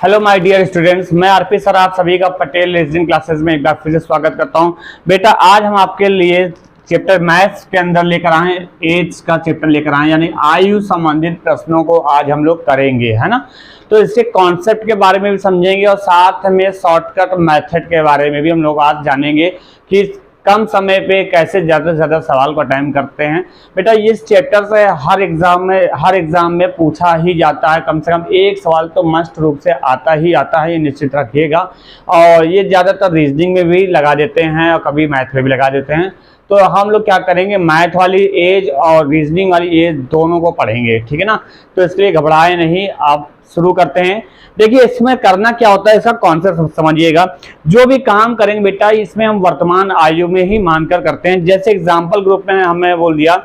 Hello my dear students, मैं RP sir आप सभी का पटेल रीजनिंग क्लासेस में एक बार फिर से स्वागत करता हूं। बेटा आज हम आपके लिए चैप्टर मैथ्स के अंदर लेकर आए, एज का चैप्टर लेकर आए, यानी आयु संबंधित प्रश्नों को आज हम लोग करेंगे, है ना। तो इसके कॉन्सेप्ट के बारे में भी समझेंगे और साथ में शॉर्टकट मेथड के बारे में भी हम लोग आज जानेंगे कि कम समय पे कैसे ज़्यादा से ज़्यादा सवाल को अटेम्प्ट करते हैं। बेटा इस चैप्टर से हर एग्जाम में पूछा ही जाता है, कम से कम एक सवाल तो मस्ट रूप से आता है, ये निश्चित रखिएगा। और ये ज़्यादातर रीजनिंग में भी लगा देते हैं और कभी मैथ में भी लगा देते हैं। तो हम लोग क्या करेंगे, मैथ वाली एज और रीजनिंग वाली एज दोनों को पढ़ेंगे, ठीक है ना। तो इसलिए घबराए नहीं, आप शुरू करते हैं। देखिए इसमें करना क्या होता है, इसका कॉन्सेप्ट समझिएगा। जो भी काम करेंगे बेटा इसमें हम वर्तमान आयु में ही मानकर करते हैं। जैसे एग्जाम्पल ग्रुप में हमें बोल दिया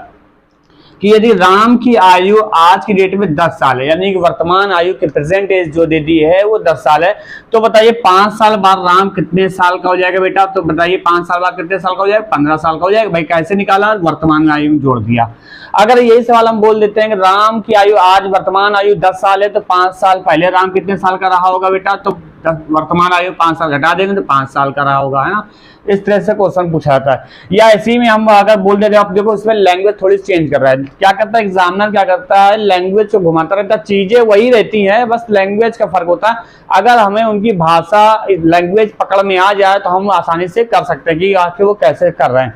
कि यदि राम की आयु आज की डेट में 10 साल है, यानी कि वर्तमान आयु की प्रेजेंट एज जो दे दी है वो 10 साल है, तो बताइए 5 साल बाद राम कितने साल का हो जाएगा बेटा। तो बताइए 5 साल बाद कितने साल का हो जाएगा, 15 साल का हो जाएगा। भाई कैसे निकाला, वर्तमान आयु में जोड़ दिया। अगर यही सवाल हम बोल देते हैं कि राम की आयु आज वर्तमान आयु 10 साल है, तो 5 साल पहले राम कितने साल का रहा होगा बेटा, तो वर्तमान आयु 5 साल घटा देंगे तो 5 साल का रहा होगा, है ना। इस तरह से क्वेश्चन पूछा जाता है। या इसी में हम अगर बोल देते हैं, आप देखो इसमें लैंग्वेज थोड़ी चेंज कर रहा है। क्या करता है एग्जामिनर, क्या करता है लैंग्वेज को घुमाता रहता है, चीजें वही रहती है, बस लैंग्वेज का फर्क होता है। अगर हमें उनकी भाषा लैंग्वेज पकड़ में आ जाए तो हम आसानी से कर सकते हैं कि आखिर वो कैसे कर रहे हैं।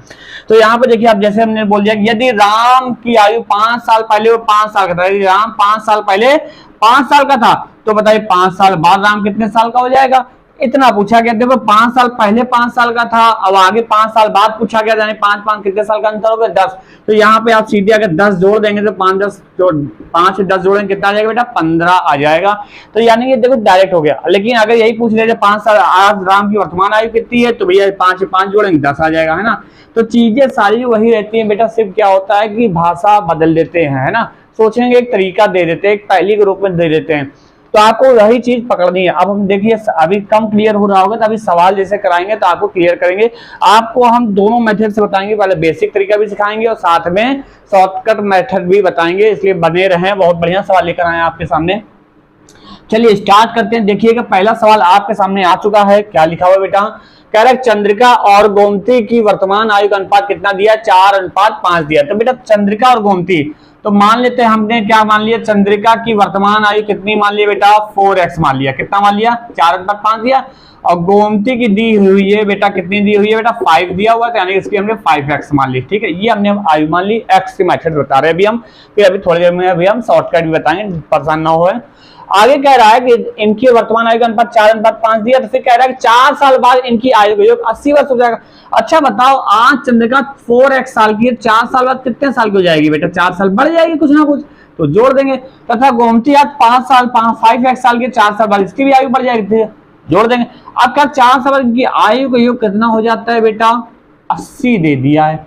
तो यहाँ पे देखिए, अब जैसे हमने बोल दिया कि यदि राम की आयु 5 साल पहले वो 5 साल का था, यदि राम 5 साल पहले 5 साल का था, तो बताइए 5 साल बाद राम कितने साल का हो जाएगा। इतना पूछा गया। देखो 5 साल पहले 5 साल का था, अब आगे 5 साल बाद पूछा गया, यानी 5 कितने साल का अंतर हो गया, 10। तो यहाँ पे आप सीधे अगर 10 जोड़ देंगे तो 5 से 10 जोड़ेंगे कितना आ जाएगा बेटा, 15 आ जाएगा। तो यानी ये देखो डायरेक्ट हो गया। लेकिन अगर यही पूछ ले 5 साल आज राम की वर्तमान आयु कितनी है, तो भैया 5 से 5 जोड़ेंगे 10 आ जाएगा, है ना। तो चीजें सारी वही रहती है बेटा, सिर्फ क्या होता है कि भाषा बदल देते हैं, है ना। सोचेंगे एक तरीका दे देते हैं, एक पहली के रूप में दे देते हैं, तो आपको वही चीज पकड़नी है। अब हम देखिए अभी कम क्लियर हो रहा होगा, तो अभी सवाल जैसे कराएंगे तो आपको क्लियर करेंगे। आपको हम दोनों मेथड से बताएंगे, पहले बेसिक तरीका भी सिखाएंगे और साथ में शॉर्टकट मेथड भी बताएंगे, इसलिए बने रहें। बहुत बढ़िया सवाल लेकर आए आपके सामने। चलिए स्टार्ट करते हैं। देखिएगा पहला सवाल आपके सामने आ चुका है। क्या लिखा हुआ बेटा, कह रहा है चंद्रिका और गोमती की वर्तमान आयु का अनुपात कितना दिया, 4:5 दिया। तो बेटा चंद्रिका और गोमती, तो मान लेते हैं हमने क्या मान लिया, चंद्रिका की वर्तमान आयु कितनी मान लिया बेटा, 4x मान लिया। कितना मान लिया, 4:5 दिया। और गोमती की दी हुई है बेटा, कितनी दी हुई है बेटा, 5 दिया हुआ था, यानी इसकी हमने 5x मान ली। ठीक है, ये हमने आयु मान ली। x की मेथड बता रहे हैं अभी हम, फिर अभी थोड़ी देर में अभी हम शॉर्टकट भी बताएंगे, परेशान ना हो। आगे कह रहा है कि इनकी वर्तमान आयु का अनुपात 4:5 दिया, तो फिर कह रहा है कि 4 साल बाद इनकी आयु का योग 80 वर्ष हो जाएगा। अच्छा बताओ, आज चंद्रिका 4x साल की है, 4 साल बाद कितने साल की हो जाएगी बेटा, 4 साल बढ़ जाएगी कुछ ना कुछ, तो जोड़ देंगे। तथा गोमती आज 5x साल की, 4 साल बाद इसकी भी आयु बढ़ जाएगी, जोड़ देंगे। अब क्या 4 साल बाद की आयु का योग कितना हो जाता है बेटा, 80 दे दिया है।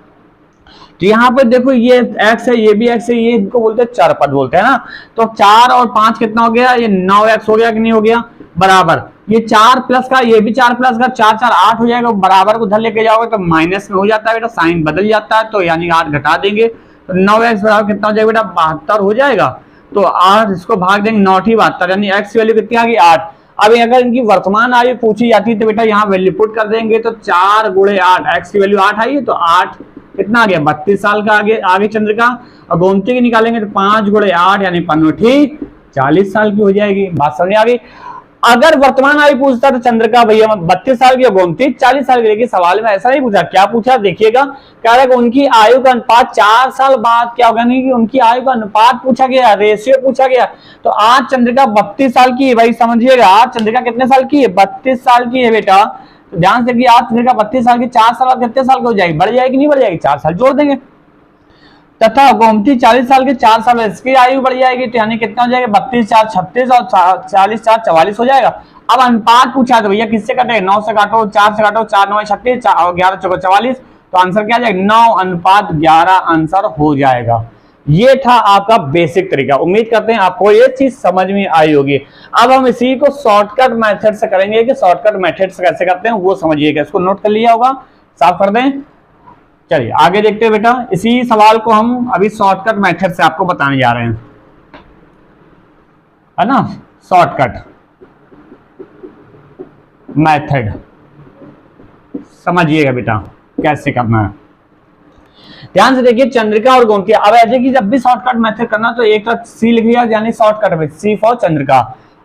तो यहाँ पे देखो ये x है, ये भी x है, ये इनको बोलते हैं चरपद बोलते हैं ना। तो 4 और 5 कितना हो गया, ये 9x हो गया कि नहीं हो गया, बराबर। ये 4 प्लस का, ये भी 4 प्लस का, 4 4 8 हो जाएगा, बराबर को उधर लेके जाओगे तो माइनस में हो जाता है बेटा, साइन बदल जाता है, तो यानी 8 घटा देंगे तो 9x बराबर कितना हो जाएगा बेटा, 72 हो जाएगा। तो 8 इसको भाग देंगे, 9 ही 72, यानी x की वैल्यू कितनी आ गई, 8। अब अगर इनकी वर्तमान आयु पूछी जाती है तो बेटा यहाँ वैल्यू पुट कर देंगे, तो 4 × 8, x की वैल्यू 8 आई है, तो 8 कितना आ गया, 32 साल का आगे चंद्रिका। और गोमती की निकालेंगे तो 5 × 8 यानी 5 40 साल की हो जाएगी। बात समझ आ गई। अगर वर्तमान आयु पूछता तो चंद्रिका भैया 32 साल की और गोमती 40 साल की रहेगी। सवाल में ऐसा नहीं पूछा, क्या पूछा देखिएगा, कह रहा है कि उनकी आयु का अनुपात 4 साल बाद क्या होगा, नहीं कि उनकी आयु का अनुपात पूछा गया, रेशियो पूछा गया। तो आज चंद्रिका 32 साल की है, भाई समझिएगा, आज चंद्रिका कितने साल की है, 32 साल की है बेटा। तो ध्यान से कि आज चंद्रिका 32 साल की, 4 साल बाद कितने साल की हो जाएगी, बढ़ जाएगी नहीं बढ़ जाएगी, 4 साल जोड़ देंगे। तथा गोमती 40 साल के, 4 साल में इसकी आयु बढ़ जाएगी, तो यानी कितना हो जाएगा, 32 4 36 और 40 4 44 हो जाएगा। अब अनुपात पूछा तो भैया किससे कटे, 9 से काटो, 4 से काटो, 4 9 36 और 11 4 44, तो आंसर क्या आ जाएगा, 9:11 आंसर हो जाएगा। ये था आपका बेसिक तरीका। उम्मीद करते हैं आपको ये चीज समझ में आई होगी। अब हम इसी को शॉर्टकट मेथड से करेंगे, कि शॉर्टकट मेथड से कैसे करते हैं वो समझिएगा। इसको नोट कर लिया होगा, साफ कर दें। चलिए आगे देखते हैं बेटा, इसी सवाल को हम अभी शॉर्टकट मेथड से आपको बताने जा रहे हैं, है ना, शॉर्टकट। मेथड समझिएगा बेटा कैसे करना है। ध्यान से देखिए चंद्रिका और गोमती। अब ऐसे कि जब भी शॉर्टकट मेथड करना तो एक तरफ सी लिख लिया यानी शॉर्टकट में सी फॉर चंद्रिका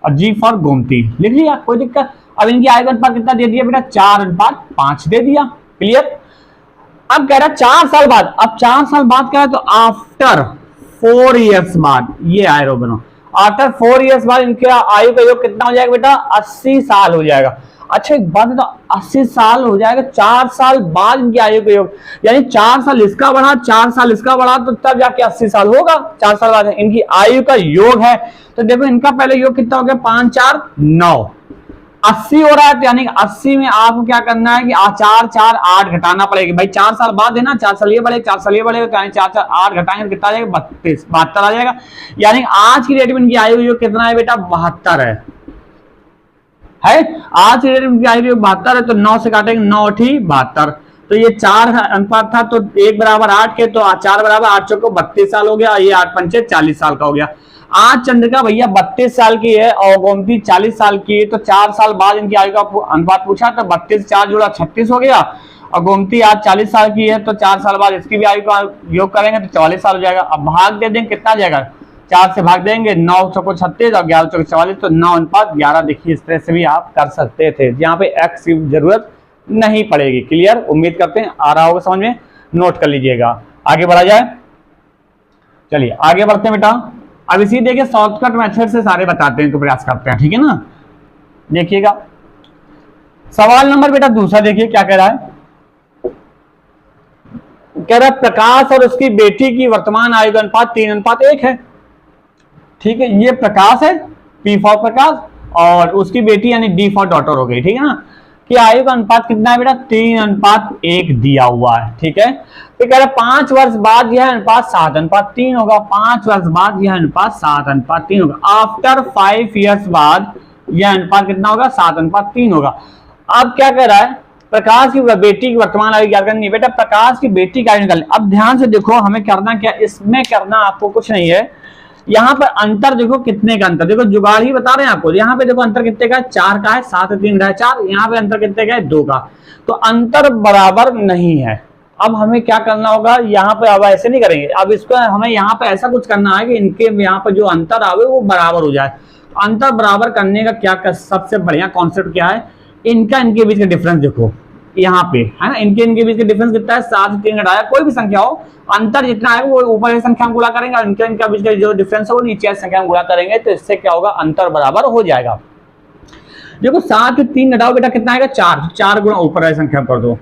और जी फॉर गोमती लिख लिया, कोई दिक्कत। अब इनकी आयु का अनुपात कितना दे दिया बेटा 4:5 दे दिया, क्लियर। अब कह रहा 4 साल बाद, अब 4 साल बाद क्या है तो आफ्टर 4 इयर्स बाद, ये आयरो बनो, आफ्टर 4 इयर्स बाद इनके आयु का योग कितना हो जाएगा बेटा 80 साल हो जाएगा। अच्छा एक बात तो 80 साल हो जाएगा 4 साल बाद इनकी आयु का योग, यानी 4 साल इसका बढ़ा 4 साल इसका बढ़ा तो तब जाके 80 साल होगा 4 साल बाद इनकी आयु का योग है। तो देखो इनका पहले योग कितना हो गया 5 4 9, 80 हो रहा है, यानी 80 में आपको क्या करना है कि 4 4 8 घटाना पड़ेगा भाई, 4 साल बाद है ना, 4 साल ये बढ़ेगा 4 साल ये बढ़ेगा, यानी 4 4 8 घटाएंगे कितना आ जाएगा 32 72 आ जाएगा। यानी आज की डेट में इनकी आयु योग कितना है बेटा 72 है आज की डेट में इनकी आयु योग 72 है। तो 9 से काटेंगे 9 ठी 72, तो ये 4 अनुपात था तो 1:8 के, तो 4:8 चौको 32 साल हो गया, ये 8 पंचे 40 साल का हो गया। आज चंद्रिका भैया 32 साल की है और गोमती 40 साल की है, तो 4 साल बाद इनकी आयु का अनुपात पूछा तो 32 4 जोड़ा 36 हो गया, और गोमती आज 40 साल की है तो 4 साल बाद इसकी भी आयु का योग करेंगे तो 44 साल हो जाएगा। अब भाग दे देंगे कितना जाएगा, 4 से भाग देंगे 9 चौको 36 और 11 चौको 44, तो 9:11। देखिए इस तरह से भी आप कर सकते थे, यहाँ पे एक्स की जरूरत नहीं पड़ेगी, क्लियर। उम्मीद करते हैं आ रहा होगा समझ में, नोट कर लीजिएगा। आगे बढ़ा जाए, चलिए आगे बढ़ते हैं बेटा। अब इसी देखिए शॉर्टकट मेथड से सारे बताते हैं तो प्रयास करते हैं, ठीक है ना। देखिएगा सवाल नंबर बेटा दूसरा, देखिए क्या कह रहा है, कह रहा है प्रकाश और उसकी बेटी की वर्तमान आयु का अनुपात 3:1 है, ठीक है। ये प्रकाश है, पी फॉर प्रकाश, और उसकी बेटी यानी डी फॉर डॉटर हो गई, ठीक है ना। कि आयु का अनुपात कितना है बेटा 3:1 दिया हुआ है, ठीक है। तो कह रहा है 5 वर्ष बाद यह अनुपात 7:3 होगा, 5 वर्ष बाद यह अनुपात 7:3 होगा। आफ्टर 5 इयर्स बाद यह अनुपात कितना होगा 7:3 होगा। अब क्या कह रहा है प्रकाश की बेटी की वर्तमान आयु ज्ञात करनी है। बेटा प्रकाश की बेटी का आयु निकालनी। अब ध्यान से देखो हमें करना क्या, इसमें करना आपको कुछ नहीं है, यहाँ पर अंतर देखो कितने का अंतर, देखो जुगाड़ ही बता रहे हैं आपको। यहाँ पे देखो अंतर कितने का है 4 का है, 7 3 घटाया 4, यहाँ पे अंतर कितने का है 2 का, तो अंतर बराबर नहीं है। अब हमें क्या करना होगा यहाँ पे, अब ऐसे नहीं करेंगे, अब इसको हमें यहाँ पे ऐसा कुछ करना है कि इनके यहाँ पे जो अंतर आवे वो बराबर हो जाए। अंतर बराबर करने का क्या सबसे बढ़िया कॉन्सेप्ट क्या है, इनके बीच का डिफरेंस देखो यहाँ पे है ना, इनके बीच का डिफरेंस कितना है 7 से 3 घटाया, कोई भी संख्या हो अंतर जितना है वो ऊपर की संख्या में गुणा करेंगे और इनके बीच का जो डिफरेंस है वो नीचे की संख्या में गुणा करेंगे, तो इससे क्या होगा अंतर बराबर हो जाएगा। देखो 7 से 3 घटाओ बेटा कितना आएगा 4, 4 गुणा ऊपर वाली संख्या में कर दो,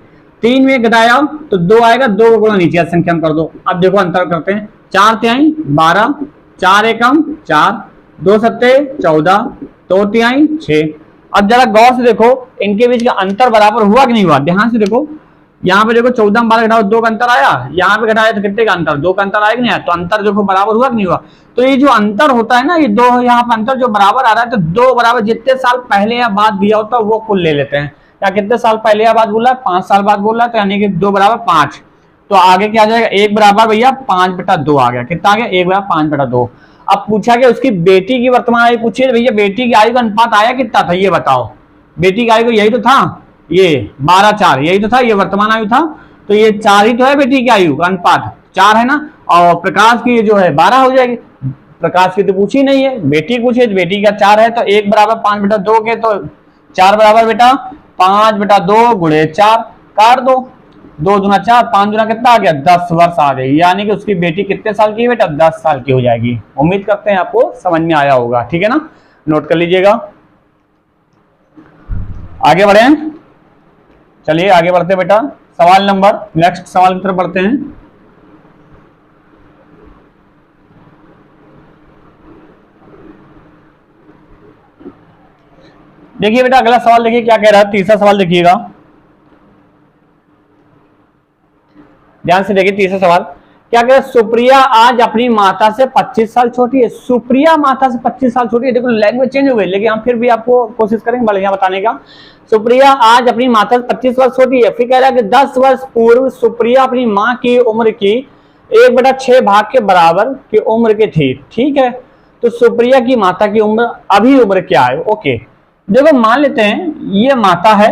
3 में घटाया तो 2 आएगा, 2 गुणा नीचे वाली संख्या में कर दो। अब देखो अंतर करते हैं, 4 तिहाई 12, 4 एकम 4, 2 सत्ते 14, 2 तिहाई 6। अब जरा गौर से देखो इनके बीच का अंतर बराबर हुआ कि नहीं हुआ, ध्यान से देखो। यहाँ पे देखो 14 में 12 घटाओ 2 का अंतर आया, यहाँ पे घटाया तो कितने का अंतर 2 का अंतर आया कि नहीं आया, तो अंतर देखो बराबर हुआ कि नहीं हुआ। तो ये जो अंतर होता है ना, ये 2 यहाँ पे अंतर जो बराबर आ रहा है, तो 2 बराबर जितने साल पहले या बाद दिया होता है वो कुल ले लेते हैं। या कितने साल पहले या बाद बोला है 5 साल बाद बोला है, तो यानी कि 2 बराबर 5, तो आगे क्या आ जाएगा 1 बराबर भैया 5/2 आ गया, कितना आ गया 1 बराबर 5/2। अब पूछा गया उसकी बेटी की वर्तमान आयु पूछिए, भैया बेटी की आयु का अनुपात आया कितना था ये बताओ, बेटी की आयु को यही तो था, ये 12 4 यही तो था, ये वर्तमान आयु था, तो ये 4 ही तो है बेटी की आयु का अनुपात 4 है ना, और प्रकाश की जो है 12 हो जाएगी। प्रकाश की तो पूछी नहीं है, बेटी पूछी तो बेटी का 4 है, तो 1 बराबर 5/2 के, तो 4 बराबर बेटा 5/2 गुणे 4 काट दो, 2 दूना 4, 5 दूना कितना आ गया 10 वर्ष आ गई, यानी कि उसकी बेटी कितने साल की है बेटा 10 साल की हो जाएगी। उम्मीद करते हैं आपको समझ में आया होगा, ठीक है ना, नोट कर लीजिएगा। आगे बढ़े, चलिए आगे बढ़ते हैं बेटा, सवाल नंबर नेक्स्ट सवाल की तरफ बढ़ते हैं। देखिए बेटा अगला सवाल देखिए क्या कह रहा है, तीसरा सवाल देखिएगा ध्यान से, देखिए तीसरा सवाल क्या कह रहा है, सुप्रिया आज अपनी माता से 25 साल छोटी है। सुप्रिया माता से 25 साल छोटी है, देखो लैंग्वेज चेंज हो गई, लेकिन हम फिर भी आपको कोशिश करेंगे बढ़िया बताने का। सुप्रिया आज अपनी माता से 25 वर्ष छोटी है। फिर कह रहा है कि 10 वर्ष पूर्व सुप्रिया अपनी माँ की उम्र की 1/6 भाग के बराबर की उम्र की थी, ठीक है। तो सुप्रिया की माता की उम्र अभी उम्र क्या है, ओके, देखो मान लेते हैं ये माता है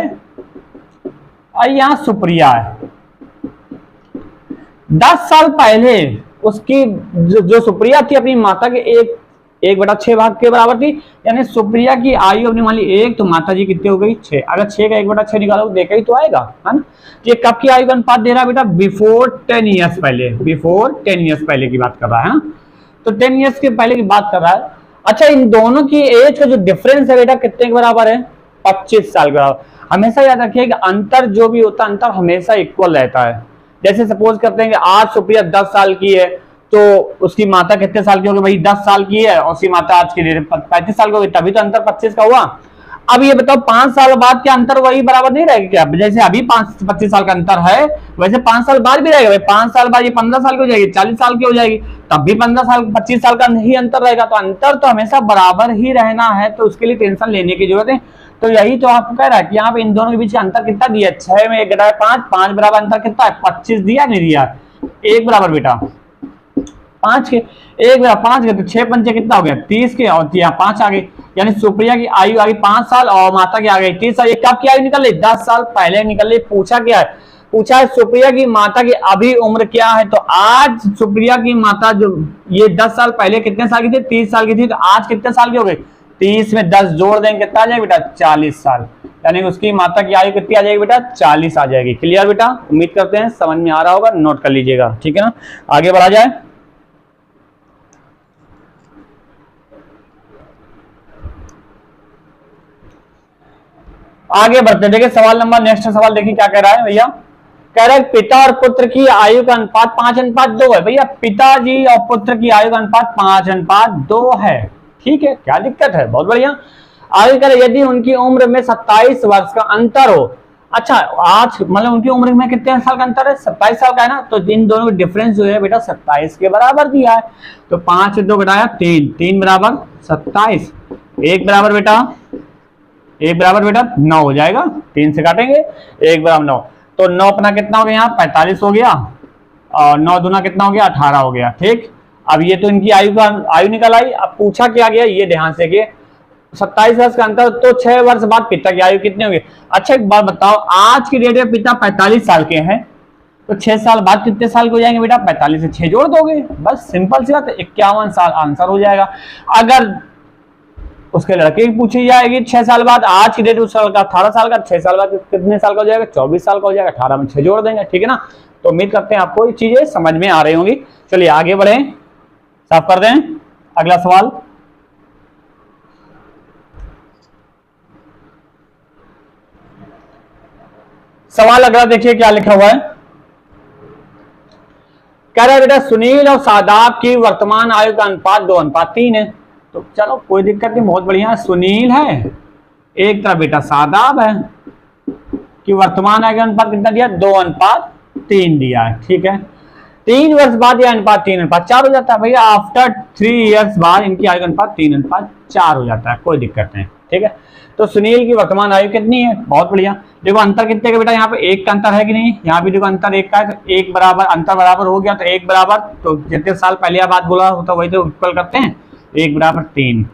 और यहाँ सुप्रिया है। 10 साल पहले उसकी जो सुप्रिया थी अपनी माता के 1/6 भाग के बराबर थी, यानी सुप्रिया की आयु अपनी मान ली 1, तो माता जी कितनी हो गई 6। अगर 6 का 1/6 निकालो देखा ही तो आएगा, है ना। ये कब की आयु का अनुपात दे रहा है बेटा? बिफोर 10 ईयर्स पहले, बिफोर 10 ईयर्स पहले की बात कर रहा है ना, तो 10 ईयर्स के पहले की बात कर रहा है। अच्छा, इन दोनों की एज का जो डिफरेंस है बेटा कितने के बराबर है? 25 साल के बराबर। हमेशा याद रखिए कि अंतर जो भी होता है अंतर हमेशा इक्वल रहता है। जैसे सपोज करते हैं कि आज सुप्रिया 10 साल की है तो उसकी माता कितने साल की होगी? भाई 10 साल की है और उसकी माता आज की डेट 35 साल की होगी, तभी तो अंतर 25 का हुआ। अब ये बताओ 5 साल बाद क्या अंतर वही बराबर नहीं रहेगा क्या? जैसे अभी 25 साल का अंतर है वैसे 5 साल बाद भी रहेगा। 5 साल बाद ये 15 साल की हो जाएगी, 40 साल की हो जाएगी, तब भी 15 साल 25 साल का ही अंतर रहेगा। तो अंतर तो हमेशा बराबर ही रहना है, तो उसके लिए टेंशन लेने की जरूरत है। तो यही तो आपको कह रहा है कि यहाँ पे इन दोनों के बीच अंतर कितना दिया? 6 में 1 घटाया 5, 5 बराबर अंतर कितना है? 25 दिया नहीं दिया? 1 बराबर बेटा 5 के, 1 बराबर 5 के, तो 6 पंचे कितना हो गया? 30 के, और 5 आ गई, यानी सुप्रिया की आयु आ गई 5 साल और माता की आ गई 30 साल। ये कब की आयु निकल रही? 10 साल पहले निकल रही। पूछा क्या है? पूछा है सुप्रिया की माता की अभी उम्र क्या है। तो आज सुप्रिया की माता जो ये 10 साल पहले कितने साल की थी? 30 साल की थी, तो आज कितने साल की हो गई? 30 में 10 जोड़ देंगे कितना आ जाएगा बेटा? 40 साल, यानी उसकी माता की आयु कितनी आ जाएगी बेटा? 40 आ जाएगी। क्लियर बेटा? उम्मीद करते हैं समझ में आ रहा होगा, नोट कर लीजिएगा, ठीक है ना। आगे बढ़ा जाए। आगे बढ़ते, देखिए सवाल नंबर, नेक्स्ट सवाल देखिए क्या कह रहा है भैया। कह रहा है पिता और पुत्र की आयु का अनुपात 5:2 है। भैया पिताजी और पुत्र की आयु का अनुपात 5:2 है, ठीक है, क्या दिक्कत है? बहुत बढ़िया। आगे कह रहे यदि उनकी उम्र में 27 वर्ष का अंतर हो। अच्छा, आज मतलब उनकी उम्र में कितने साल का अंतर है? 27 साल का है ना, तो इन दोनों का डिफरेंस जो है बेटा 27 के बराबर दिया है। तो 5 से 2 घटाया 3, 3 बराबर 27, 1 बराबर बेटा 9 हो जाएगा। 3 से काटेंगे 1 बराबर 9, तो 9 अपना कितना हो गया? यहाँ 45 हो गया, और 9 दूना कितना हो गया? 18 हो गया, ठीक। अब ये तो इनकी आयु निकल आई। अब पूछा क्या गया ये ध्यान से कि 27 वर्ष का अंतर, तो 6 वर्ष बाद पिता की आयु कितनी होगी? अच्छा एक बात बताओ, आज की डेट में पिता 45 साल के हैं, तो 6 साल बाद कितने साल के हो जाएंगे बेटा? 45 से 6 जोड़ दोगे, बस सिंपल सी बात है, 51 साल आंसर हो जाएगा। अगर उसके लड़के की पूछी जाएगी 6 साल बाद, आज की डेट उस साल का 18 साल का, 6 साल बाद कितने साल का हो जाएगा? 24 साल का हो जाएगा। 18 में 6 जोड़ देंगे, ठीक है ना। तो उम्मीद करते हैं आपको ये चीजें समझ में आ रही होंगी। चलिए आगे बढ़े, साफ कर दें अगला सवाल। सवाल अगला देखिए क्या लिखा हुआ है। कह रहा है बेटा सुनील और शादाब की वर्तमान आयु का अनुपात 2:3 है। तो चलो कोई दिक्कत नहीं, बहुत बढ़िया। सुनील है एक तरफ, बेटा शादाब है, कि वर्तमान आयु का अनुपात कितना दिया? 2:3 दिया है, ठीक है। 3 वर्ष बाद यह अनुपात 3:4 हो जाता है। भैया आफ्टर 3 इयर्स बाद इनकी आयु का अनुपात 3:4 हो जाता है, कोई दिक्कत नहीं, ठीक है। तो सुनील की वर्तमान आयु कितनी है? बहुत बढ़िया। देखो अंतर कितने का बेटा? यहाँ पे 1 का अंतर है कि नहीं? यहाँ भी देखो अंतर 1 का है, तो 1 बराबर अंतर बराबर हो गया, तो 1 बराबर, तो जितने साल पहले बात बोला होता वही तो इक्वल करते हैं। 1 बराबर 3,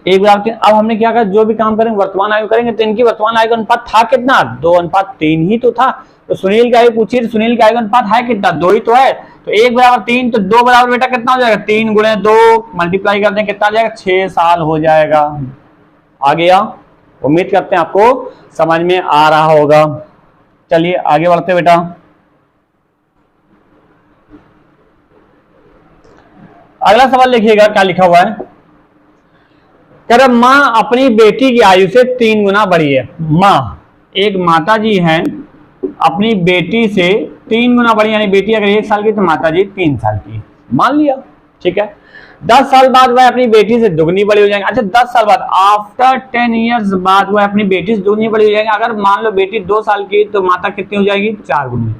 1 बराबर 3। अब हमने क्या कहा, जो भी काम करेंगे वर्तमान आयु करेंगे, तो इनकी वर्तमान आयु का अनुपात था कितना? 2:3 ही तो था। तो सुनील की आयु पूछी, तो सुनील की आयु का अनुपात है कितना? 2 ही तो है। तो 1 बराबर 3, तो 2 बराबर बेटा कितना हो जाएगा? 3 गुणे 2 मल्टीप्लाई कर दें कितना आ जाएगा? 6 साल हो जाएगा। आ गया? उम्मीद करते हैं आपको समझ में आ रहा होगा। चलिए आगे बढ़ते बेटा। अगला सवाल लिखिएगा क्या लिखा हुआ है। कह रहा मां अपनी बेटी की आयु से 3 गुना बड़ी है। मां, एक माता जी हैं, अपनी बेटी से 3 गुना बड़ी, यानी बेटी अगर 1 साल की तो माता जी 3 साल की, मान लिया, ठीक है। 10 साल बाद वह अपनी बेटी से दुगनी बड़ी हो जाएंगे। अच्छा 10 साल बाद, आफ्टर 10 इयर्स बाद वह अपनी बेटी से दुगनी बड़ी हो जाएंगे। अगर मान लो बेटी 2 साल की तो माता कितनी हो जाएगी? 4 गुनी।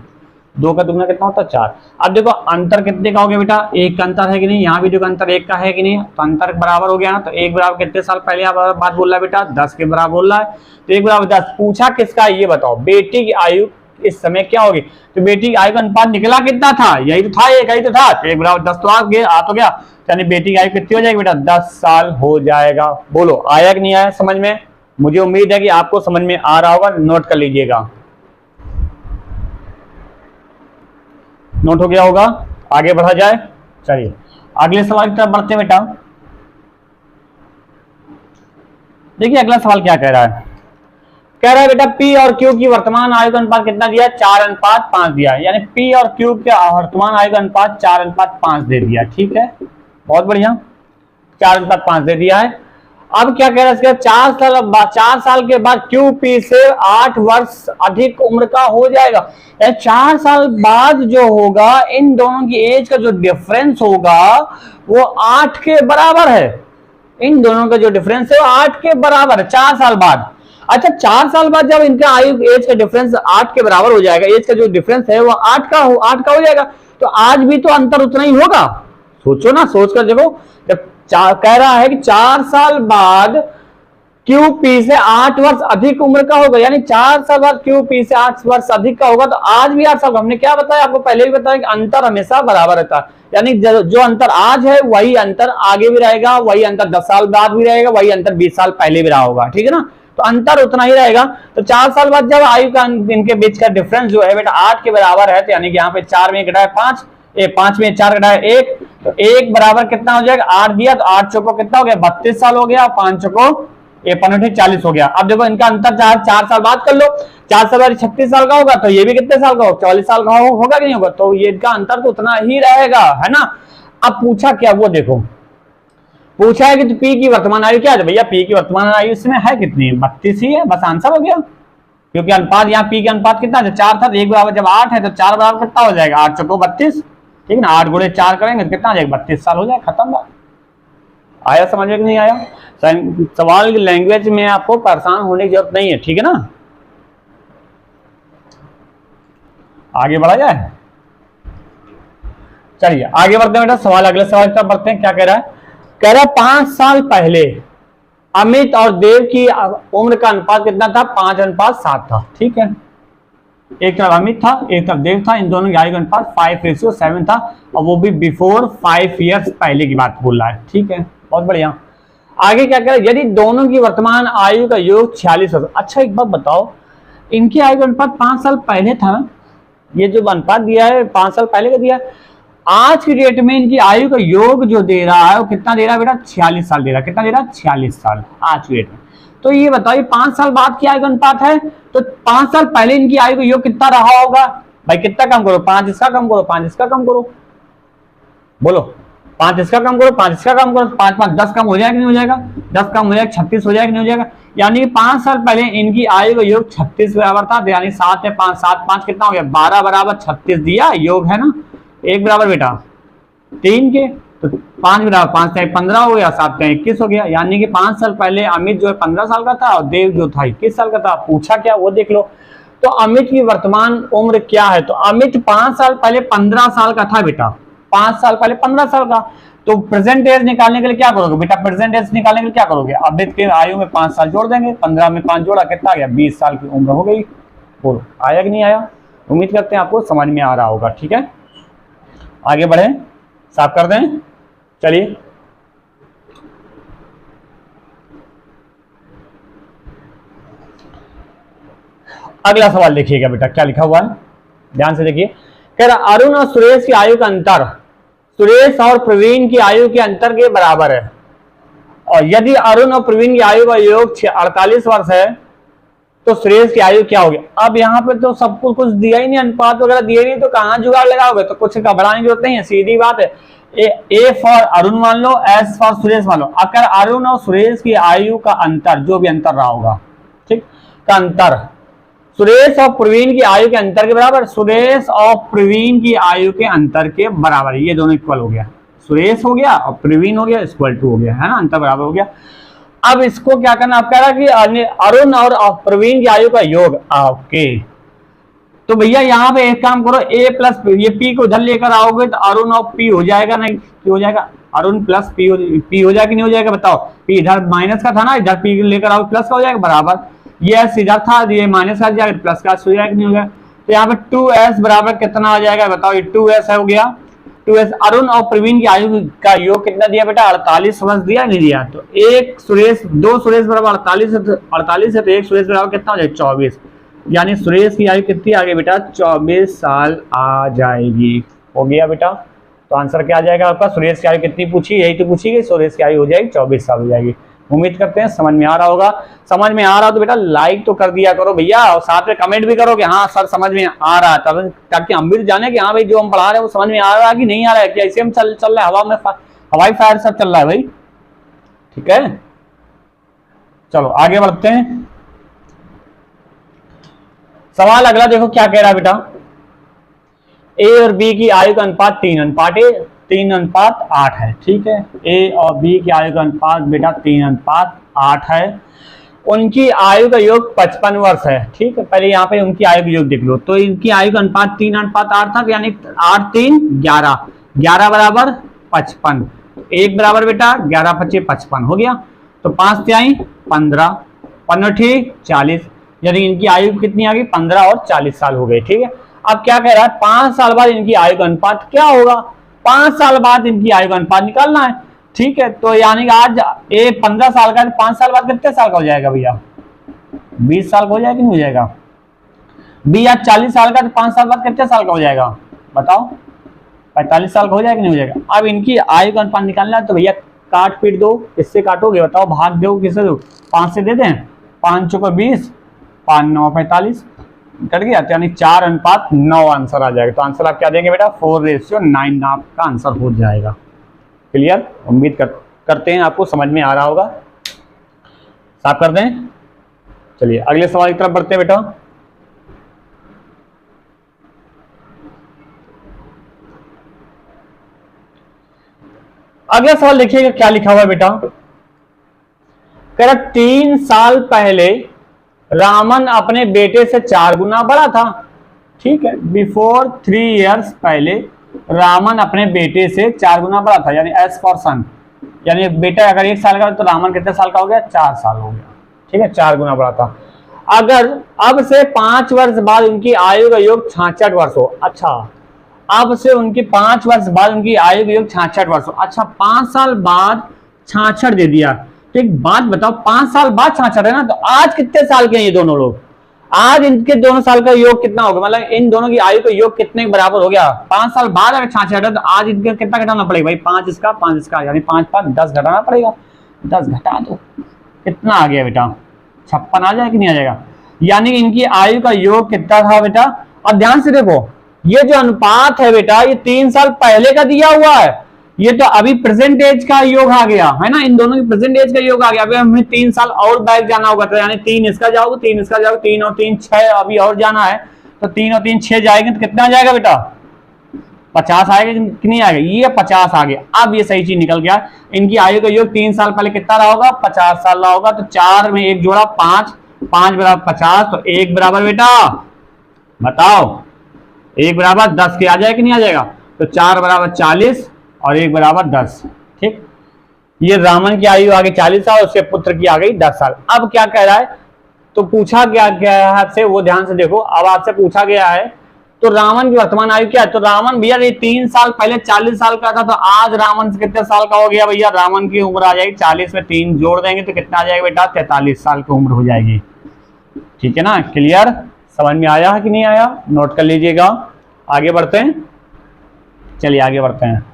2 का दुगना कितना होता है? 4। अब देखो अंतर कितने का हो गया बेटा? 1 का अंतर है कि नहीं? यहाँ भी देखो अंतर 1 का है कि नहीं? तो अंतर बराबर हो गया ना। तो 1 बराबर कितने साल पहले बात बोल रहा है बेटा? 10 के बराबर बोल रहा है। तो 1 बराबर 10। पूछा किसका? ये बताओ बेटी की आयु इस समय क्या होगी? तो बेटी की आयु का अनुपात निकला कितना था? यही तो था, 1 ही तो था। तो 1 बराबर 10 तो आ तो गया, यानी बेटी की आयु कितनी हो जाएगी बेटा? 10 साल हो जाएगा। बोलो आया कि नहीं आया समझ में? मुझे उम्मीद है कि आपको समझ में आ रहा होगा, नोट कर लीजिएगा। नोट हो गया होगा, आगे बढ़ा जाए। चलिए अगले सवाल की तरफ बढ़ते हैं बेटा। देखिए अगला सवाल क्या कह रहा है। कह रहा है बेटा पी और क्यू की वर्तमान आयु का अनुपात कितना दिया है? 4:5 दिया है। यानी पी और क्यू के वर्तमान आयु का अनुपात 4:5 दे दिया। ठीक है, बहुत बढ़िया, 4:5 दे दिया है। अब क्या कह रहा है इसके 4 साल के बाद क्यू पी से 8 वर्ष अधिक उम्र का हो जाएगा। 4 साल बाद जो होगा इन दोनों की एज का जो डिफरेंस होगा वो 8 के बराबर है। इन दोनों का जो डिफरेंस है वो 8 के बराबर है 4 साल बाद। अच्छा 4 साल बाद जब इनका आयु एज का डिफरेंस 8 के बराबर हो जाएगा, एज का जो डिफरेंस है वो 8 का हो जाएगा, तो आज भी तो अंतर उतना ही होगा। सोचो ना, सोच कर देखो, जब कह रहा है कि 4 साल बाद क्यू पी से 8 वर्ष अधिक उम्र का होगा, यानी 4 साल बाद क्यू पी से 8 वर्ष अधिक का होगा, तो आज भी 8 साल। हमने क्या बताया आपको, पहले भी बताया कि अंतर हमेशा बराबर रहता है। यानी जो अंतर आज है वही अंतर आगे भी रहेगा, वही अंतर 10 साल बाद भी रहेगा, वही अंतर 20 साल पहले भी रहा होगा। ठीक है ना, तो अंतर उतना ही रहेगा। तो 4 साल बाद जब आयु का इनके बीच का डिफरेंस जो है बेटा 8 के बराबर है, तो यानी कि यहाँ पे 4 में घटाए 5, 5 में 4 घटाए 1, तो 1 बराबर कितना हो जाएगा? 8 दिया, तो 8 चौको कितना हो गया? 32 साल हो गया, 5 चौको 15 40 हो गया। अब देखो इनका अंतर 4 साल बाद कर लो, 4 साल बाद 36 साल का होगा, तो ये भी कितने साल का होगा? 40 साल का होगा कि नहीं होगा? तो ये इनका अंतर तो उतना ही रहेगा, है ना। अब पूछा क्या, वो देखो पूछा है कि तो पी की वर्तमान आयु क्या है? भैया पी की वर्तमान आयु इसमें है कितनी? 32 ही है, बस आंसर हो गया। क्योंकि अनुपात यहाँ पी के अनुपात कितना है? 4 था, 1 बराबर जब 8 है तो 4 बराबर कितना हो जाएगा? 8 चौको 32। ठीक है ना, 8 गुणे 4 करेंगे तो कितना आ जाएगा? 32 साल हो जाएगा, खत्म बात। आया समझ में कि नहीं आया? सवाल की लैंग्वेज में आपको परेशान होने की जरूरत नहीं है, ठीक है ना। आगे बढ़ा जाए, चलिए आगे बढ़ते हैं बेटा। सवाल अगले सवाल की तरफ बढ़ते हैं। क्या कह रहा है? कह रहा है 5 साल पहले अमित और देव की उम्र का अनुपात कितना था? 5:7 था। ठीक है, एक तरफ अमित था, एक तरफ देव था, इन दोनों की आयु का अनुपात 5:7 था, और वो भी बिफोर 5 ईयर्स पहले की बात बोल रहा है। ठीक है, बहुत बढ़िया। आगे क्या कह रहा है? यदि दोनों की वर्तमान आयु का योग 46 वर्ष। अच्छा एक बात बताओ, इनकी आयु का अनुपात 5 साल पहले था, ये जो अनुपात दिया है 5 साल पहले का दिया है। आज की डेट में इनकी आयु का योग जो दे रहा है वो कितना दे रहा है बेटा? 46 साल दे रहा है। कितना दे रहा है? 46 साल आज की डेट में। तो ये बताइए 5 साल बाद की आयु का अनुपात है, तो 5 साल पहले इनकी आयु का योग कितना रहा होगा? भाई कितना कम करो? 5 इसका कम करो, 5 इसका कम करो, बोलो 5 इसका कम करो, 5 इसका कम करो, 5 5 10 कम हो जाएगा नहीं हो जाएगा? 10 कम हो जाएगा 36 हो जाएगा नहीं हो जाएगा? यानी 5 साल पहले इनकी आयु का योग 36 बराबर था, यानी 7 है 5 7 5 कितना हो गया? 12 बराबर 36 दिया योग, है ना। 1 बराबर बेटा 3 के, तो 5 बराबर 5 15 हो गया, 7 21 हो गया। यानी कि 5 साल पहले अमित जो है 15 साल का था और देव जो था 21 साल का था। पूछा क्या, वो देख लो। तो अमित की वर्तमान उम्र क्या है? तो अमित 5 साल पहले 15 साल का था बेटा, 5 साल पहले 15 साल का। तो प्रेजेंट एज निकालने के लिए क्या करोगे बेटा? प्रेजेंट एज निकालने के लिए क्या करोगे? अमित की आयु में 5 साल जोड़ देंगे, 15 में 5 जोड़ा कितना आ गया? 20 साल की उम्र हो गई। बोलो आया कि नहीं आया? उम्मीद करते हैं आपको समझ में आ रहा होगा। ठीक है, आगे बढ़े, साफ कर दें। चलिए अगला सवाल देखिएगा बेटा, क्या लिखा हुआ है, ध्यान से देखिए। कह रहा अरुण और सुरेश की आयु का अंतर सुरेश और प्रवीण की आयु के अंतर के बराबर है, और यदि अरुण और प्रवीण की आयु का योग 48 वर्ष है तो सुरेश की आयु क्या होगी? अब यहाँ पे तो सबको कुछ दिया ही नहीं, अनुपात वगैरह दिए नहीं, तो कहाँ जुगाड़ लगाओगे? तो कुछ घबराने की जरूरत नहीं है, सीधी बात है। ए फॉर अरुण मान लो, एस फॉर सुरेश मान लो। अगर अरुण और सुरेश की आयु का अंतर, जो भी अंतर रहा होगा, ठीक, का अंतर सुरेश और प्रवीण की आयु के अंतर के बराबर, सुरेश और प्रवीण की आयु के अंतर के बराबर, ये दोनों इक्वल हो गया। सुरेश हो गया और प्रवीण हो गया, इक्वल टू हो गया, है ना, अंतर बराबर हो गया। अब इसको क्या करना, आप कह रहा कि अरुण और प्रवीण की आयु का योग। ओके, तो भैया यहाँ पे एक काम करो, ए प्लस ये पी को उधर लेकर आओगे तो अरुण और पी हो जाएगा, नहीं पी हो जाएगा, अरुण प्लस पी हो जाएगा कि नहीं हो जाएगा? बताओ, पी इधर माइनस का था ना, इधर पी लेकर आओगे प्लस का हो जाएगा बराबर, ये एस इधर था, ये माइनस का जाएगा, प्लस का हो जाएगा कि नहीं हो जाएगा? तो यहाँ पे 2s बराबर कितना आ जाएगा बताओ? ये 2s हो गया, 2s। अरुण और प्रवीण की आयु का योग कितना दिया बेटा? 48 वर्ष दिया, नहीं दिया? तो एक सुरेश, दो सुरेश बराबर 48 है, 48 है तो एक सुरेश बराबर कितना हो जाएगा? 24। यानी सुरेश की आयु कितनी आ गई बेटा? 24 साल आ जाएगी। हो गया बेटा। तो आंसर क्या आ जाएगा आपका? सुरेश की आयु कितनी पूछी, यही तो पूछी गई। सुरेश की आयु हो जाएगी 24 साल हो जाएगी। उम्मीद करते हैं समझ में आ रहा होगा। समझ में आ रहा हो तो बेटा लाइक तो कर दिया करो भैया, और साथ में कमेंट भी करो कि हाँ सर समझ में आ रहा है, तब ताकि हम भी जाने कि हाँ भाई जो हम पढ़ा रहे हैं वो समझ में आ रहा है कि नहीं आ रहा है, कि ऐसे हम चल रहा है हवा में, हवाई फायर सब चल रहा है भाई। ठीक है, चलो आगे बढ़ते हैं। सवाल अगला देखो क्या कह रहा है बेटा। ए और बी की आयु का अनुपात 3:8 है। ठीक है, ए और बी की आयु का अनुपात बेटा 3:8 है। उनकी आयु का योग 55 वर्ष है। ठीक है, पहले यहाँ पे उनकी आयु का योग देख लो। तो इनकी आयु का अनुपात 3:8 था, यानी 8 3 11, 11 बराबर 55, 1 बराबर बेटा 11 5 55 हो गया। तो 5 तिहाई 15, 15 ठीक 40, यानी इनकी आयु कितनी आ गई? 15 और 40 साल हो गए। ठीक है, अब क्या कह रहा है? 5 साल बाद इनकी आयु का अनुपात क्या होगा? 5 साल बाद इनकी आयु का अनुपात निकालना है। ठीक है, तो यानी कि आज ए 15 साल का, 5 साल बाद कितने साल का हो जाएगा भैया? 20 साल का हो जाएगा कि नहीं हो जाएगा? बी आज 40 साल का, तो 5 साल बाद कितने साल का हो जाएगा बताओ? 45 साल का हो जाएगा कि नहीं हो जाएगा? अब इनकी आयु का अनुपात निकालना है, तो भैया काट पीट दो, किससे काटोगे बताओ? भाग दो, किससे दो? 5 से दे दें, 5 चौको 20, 5 9 45 कट गया, यानी 4:9 आंसर आ जाएगा। तो आंसर आप क्या देंगे बेटा? 4:9 आपका आंसर हो जाएगा। क्लियर? उम्मीद करते हैं आपको समझ में आ रहा होगा। साफ कर दें। चलिए अगले सवाल की तरफ बढ़ते हैं बेटा। अगला सवाल देखिएगा क्या लिखा हुआ है बेटा। कह रहा 3 साल पहले रामन अपने बेटे से 4 गुना बड़ा था। ठीक है, बिफोर 3 इयर्स पहले रामन अपने बेटे से 4 गुना बड़ा था, यानी एस फॉर सन, यानी बेटा अगर 1 साल का तो रामन कितने साल का हो गया? 4 साल हो गया। ठीक है, 4 गुना बड़ा था। अगर अब से 5 वर्ष बाद उनकी आयु का योग 66 वर्ष हो। अच्छा, अब से उनकी 5 वर्ष बाद उनकी आयु का योग 66 वर्ष हो। अच्छा, 5 साल बाद 66 दे दिया। तो एक बात बताओ, 5 साल बाद 66 है ना, तो आज कितने साल के हैं ये दोनों लोग? आज इनके दोनों साल का योग कितना होगा? मतलब इन दोनों की आयु का योग कितने के बराबर हो गया? 5 साल बाद अगर 66 है तो आज इनका कितना घटाना पड़ेगा भाई? 5 इसका 5 इसका, यानी 5 5 10 घटाना पड़ेगा। 10 घटा दो, कितना आ गया बेटा? 56 आ जाएगा कि नहीं आ जाएगा? यानी इनकी आयु का योग कितना था बेटा? और ध्यान से देखो, ये जो अनुपात है बेटा, ये 3 साल पहले का दिया हुआ है, ये तो अभी प्रेजेंट एज का योग आ गया है ना, इन दोनों की प्रेजेंट एज का योग आ गया। अभी हमें 3 साल और बैक जाना होगा, तो यानी 3 इसका जाओगे, 3 इसका जाओगे, 3 और 3 6 अभी और जाना है, तो 3 और 3 6 जाएंगे तो कितना आ जाएगा बेटा? 50 आएगा कि नहीं आएगा? ये 50 आ गया। अब ये सही चीज निकल गया। इनकी आयु का योग 3 साल पहले कितना रहा होगा? 50 साल रहा होगा। तो 4 में 1 जोड़ा 5, 5 बराबर 50, तो 1 बराबर बेटा बताओ 1 बराबर 10 के आ जाएगा कि नहीं आ जाएगा? तो 4 बराबर 40 और 1 बराबर 10। ठीक, ये रामन की आयु आ गई 40 साल, उसके पुत्र की आ गई 10 साल। अब क्या कह रहा है? तो पूछा क्या गया है आपसे, वो ध्यान से देखो। अब आपसे पूछा गया है तो रावण की वर्तमान आयु क्या है? तो रावण भैया 3 साल पहले 40 साल का था, तो आज रावण से कितने साल का हो गया भैया? रावण की उम्र आ जाएगी 40 में 3 जोड़ देंगे तो कितना आ जाएगा बेटा? 43 साल की उम्र हो जाएगी। ठीक है ना? क्लियर? समझ में आया है कि नहीं आया? नोट कर लीजिएगा। आगे बढ़ते हैं। चलिए आगे बढ़ते हैं।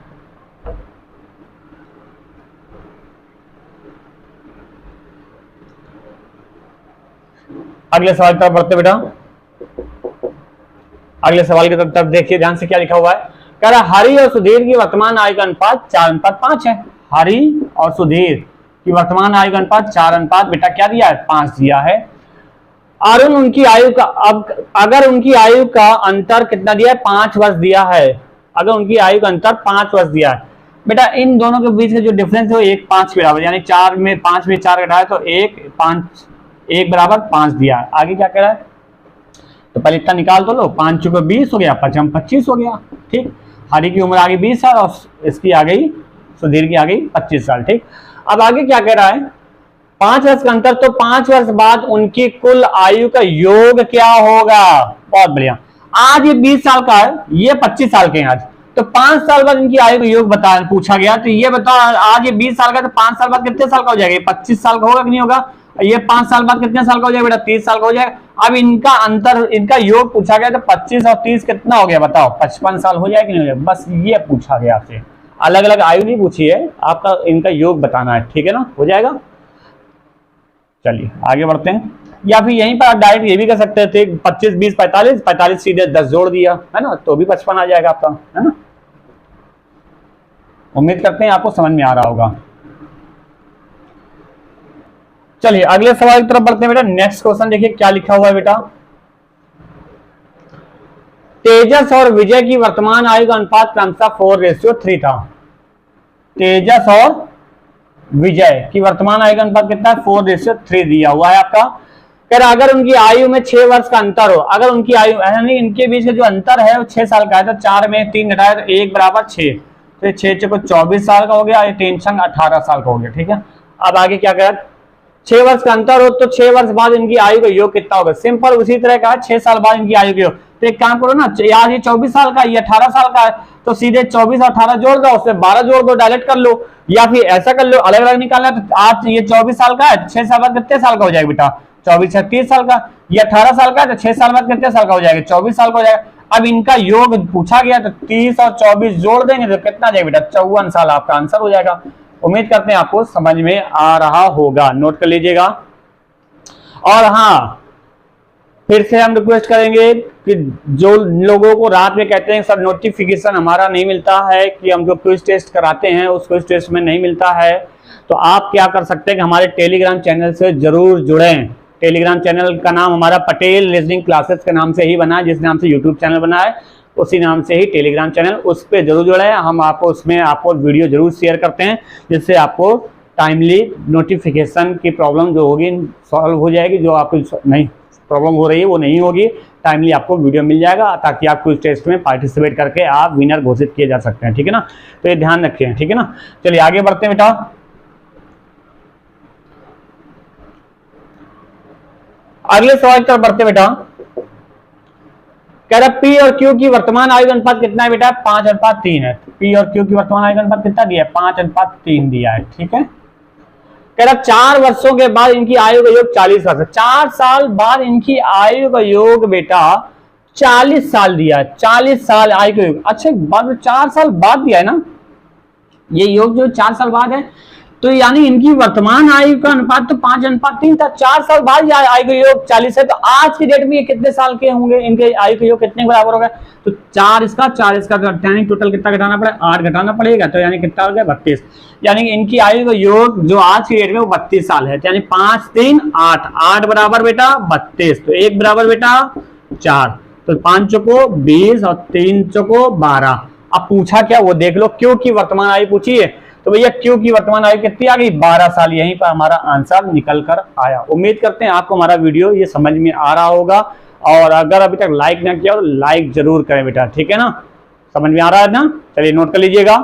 अगले सवाल की तरफ बढ़ते बेटा। अगले सवाल की तरफ देखिए ध्यान से क्या लिखा हुआ है। कह रहा हरि और सुधीर की वर्तमान आयु का अनुपात 4:5 है। हरि और सुधीर की वर्तमान आयु का अनुपात 4 बेटा क्या दिया है? 5 दिया है। अरुण उनकी आयु का, अब अगर उनकी आयु का अंतर कितना दिया है? 5 वर्ष दिया है। अगर उनकी आयु का अंतर 5 वर्ष दिया है बेटा, इन दोनों के बीच का जो डिफरेंस है वो 1 5 के बराबर, यानी 4 में 5 में 4 घटाए तो 1 बराबर 5 दिया है। आगे क्या कह रहा है? तो पहले इतना निकाल तो लो, 5 चौके 20 हो गया, 5 25 हो गया। ठीक, हरि की उम्र आ गई 20 साल और इसकी आ गई, सुधीर की आ गई 25 साल। ठीक, अब आगे क्या कह रहा है? 5 वर्ष का अंतर, तो 5 वर्ष बाद उनकी कुल आयु का योग क्या होगा? बहुत बढ़िया। आज ये 20 साल का है, ये 25 साल के हैं आज, तो 5 साल बाद इनकी आयु का योग बता पूछा गया, तो ये बताओ आज ये 20 साल का, तो 5 साल बाद कितने साल का हो जाएगा? 25 साल का होगा कि नहीं होगा? ये 5 साल बाद कितने साल का हो जाएगा बेटा? 30 साल का हो जाएगा। अब इनका अंतर, इनका योग पूछा गया, तो 25 और 30 कितना हो गया बताओ? 55 साल हो जाएगा कि नहीं हो जाएगा? बस ये पूछा गया आपसे, अलग अलग आयु नहीं पूछी है, आपका इनका योग बताना है, ठीक है ना? हो जाएगा। चलिए आगे बढ़ते हैं, या फिर यहीं पर आप डायरेक्ट ये भी कर सकते थे 25 20 45, 45 सीधे 10 जोड़ दिया है ना, तो भी 55 आ जाएगा आपका, है ना? उम्मीद करते हैं आपको समझ में आ रहा होगा। चलिए अगले सवाल की तरफ बढ़ते हैं बेटा। नेक्स्ट क्वेश्चन देखिए क्या लिखा हुआ है बेटा। तेजस और विजय की वर्तमान आयु का अनुपात क्रमशः 4:3 था। तेजस और विजय की वर्तमान आयु का अनुपात कितना है? 4:3 दिया हुआ है आपका। फिर अगर उनकी आयु में 6 वर्ष का अंतर हो, अगर उनकी आयु यानी इनके बीच का जो अंतर है वो 6 साल का है, तो 4 में 3 घटाया तो 1 बराबर 6, तो 6 को 24 साल का हो गया, ये 3 संग 18 साल का हो गया, ठीक है। अब आगे क्या करें? 6 वर्ष का अंतर हो तो 6 वर्ष बाद इनकी आयु का योग कितना होगा? सिंपल उसी तरह का 6 साल बाद इनकी आयु का योग। तो एक काम करो ना, यार ये 24 साल का, ये 18 साल का है, तो सीधे 24 और 18 जोड़ दो, उससे 12 जोड़ दो, डायरेक्ट कर लो, या फिर ऐसा कर लो, अलग अलग निकालना है। तो आज ये 24 साल का है, 6 साल बाद कितने साल का हो जाएगा बेटा? 24 से 30 साल का। ये 18 साल का है, तो 6 साल बाद कितने साल का हो जाएगा? 24 साल का हो जाएगा। अब इनका योग पूछा गया, तो 30 और 24 जोड़ देंगे तो कितना आ जाएगा बेटा? 54 साल आपका आंसर हो जाएगा। उम्मीद करते हैं आपको समझ में आ रहा होगा, नोट कर लीजिएगा। और हाँ, फिर से हम रिक्वेस्ट करेंगे कि जो लोगों को रात में कहते हैं सर नोटिफिकेशन हमारा नहीं मिलता है, कि हम जो क्विज टेस्ट कराते हैं उस क्विज टेस्ट में नहीं मिलता है, तो आप क्या कर सकते हैं कि हमारे टेलीग्राम चैनल से जरूर जुड़ें। टेलीग्राम चैनल का नाम हमारा पटेल रीजनिंग क्लासेस के नाम से ही बना है, जिस नाम से यूट्यूब चैनल बना है उसी नाम से ही टेलीग्राम चैनल, उस पर जरूर जुड़ें। हम आपको उसमें आपको वीडियो जरूर शेयर करते हैं, जिससे आपको टाइमली नोटिफिकेशन की प्रॉब्लम जो होगी सॉल्व हो जाएगी, जो आपको नहीं प्रॉब्लम हो रही है वो नहीं होगी, टाइमली आपको वीडियो मिल जाएगा, ताकि आप कुछ टेस्ट में पार्टिसिपेट करके आप विनर घोषित किए जा सकते हैं, ठीक है ना? तो ये ध्यान रखें, ठीक है ना? चलिए आगे बढ़ते हैं बेटा। अगले सवाल की तरफ बढ़ते बेटा। कह रहा पी और क्यू की वर्तमान आयु अनुपात कितना है बेटा? 5:3 है। पी और क्यू की वर्तमान आयु अनुपात कितना दिया है? 5:3 दिया है, ठीक है। कह रहा 4 वर्षों के बाद इनकी आयु का योग 40 वर्ष। 4 साल बाद इनकी आयु का योग बेटा 40 साल दिया है। 40 साल आयु का योग, अच्छा बाद 4 साल बाद दिया है ना ये योग, जो 4 साल बाद है, तो यानी इनकी वर्तमान आयु का अनुपात तो 5:3 था। 4 साल बाद आयु का योग 40 है, तो आज की डेट में ये कितने साल के होंगे? इनके आयु का योग कितने बराबर होगा? तो 4 इसका 4 इसका, तो यानी टोटल कितना घटाना पड़ेगा? 8 घटाना पड़ेगा, तो यानी कितना हो गया? 32। यानी इनकी आयु का योग जो आज की डेट में वो 32 साल है, यानी 5 3 8, 8 बराबर बेटा 32, तो 1 बराबर बेटा 4, तो 5 चौको 20 और 3 चौको 12। अब पूछा क्या वो देख लो, क्यों की वर्तमान आयु पूछी है, तो भैया क्यू की वर्तमान आयु कितनी आ गई? 12 साल। यहीं पर हमारा आंसर निकल कर आया। उम्मीद करते हैं आपको हमारा वीडियो ये समझ में आ रहा होगा, और अगर अभी तक लाइक ना किया तो लाइक जरूर करें बेटा, ठीक है ना? समझ में आ रहा है ना? चलिए नोट कर लीजिएगा।